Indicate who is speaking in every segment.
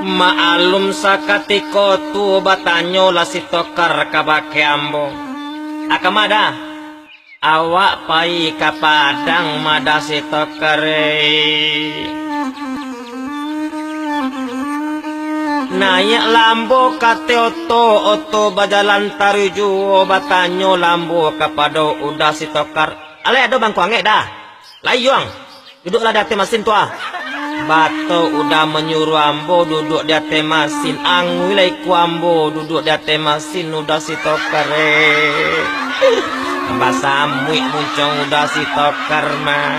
Speaker 1: Maalum sakatiko tu batanyo la si tokar kabake ambo. Akamada awak pai ka padang mada si tokare. Naik lambo kate oto bajalan taruju batanyo lambo kapado udah si tokar. Ale ado bangku angge dah. Layuang duduklah di atas mesin tua. Bato udah menyuruh ambo duduk di atas mesin. Angwilai ku ambo duduk di atas mesin udah si tokare. Tambah samui muncung udah si tokar mah.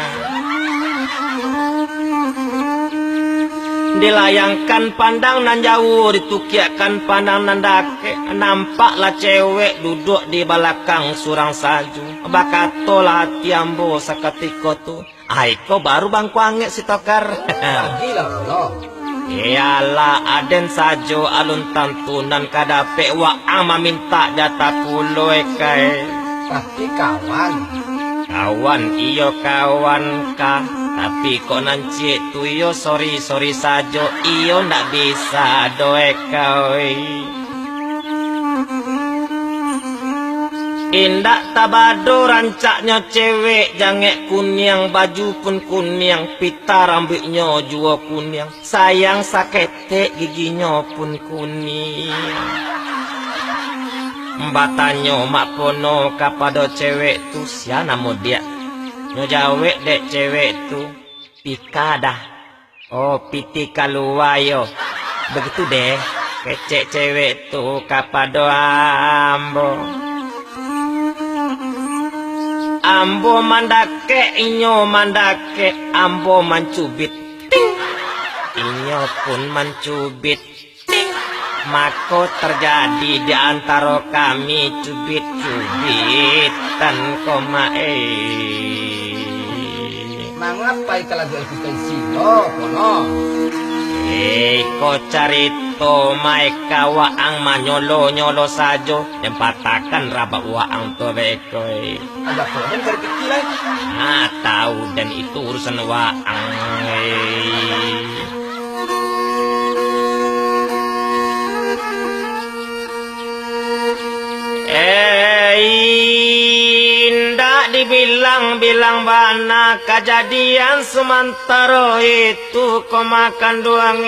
Speaker 1: Dilayangkan pandang nan jauh, ditukiakan pandang nan dake. Nampaklah cewek duduk di belakang surang salju. Bakatolah hati ambo sakatiko tu. Aiko baru bangku angge si tokar.
Speaker 2: Gila lo.
Speaker 1: Iyalah aden sajo alun tantunan kadape wa ama minta jatah pulo kae.
Speaker 2: Tapi kawan.
Speaker 1: Kawan iyo kawan kah. Tapi kok nanti tu iyo sorry sajo iyo ndak bisa doe kau. Indak tabado rancaknya cewek jange kunyang baju pun kunyang pita rambutnya juga kunyang sayang sakete giginya pun kuning. Mbatanyo mak pono kapado cewek tu siana mo dia. Nyo jawek dek cewek tu pika dah. Oh piti kaluwayo. Begitu deh kecek cewek tu kapado ambo. Ambo mandake inyo mandake ambo mancubit. Ting. Inyo pun mancubit. Ting. Mako terjadi di antara kami cubit-cubitan koma
Speaker 2: Mangapai kalau kita sino kono.
Speaker 1: Ko carito mai kawaang manyolo-nyolo sajo dan patakan raba waang to beko.
Speaker 2: Ada problem dari kecil
Speaker 1: Tahu dan itu urusan waang. Indah dibilang-bilang bana kejadian sementara itu kau makan doang.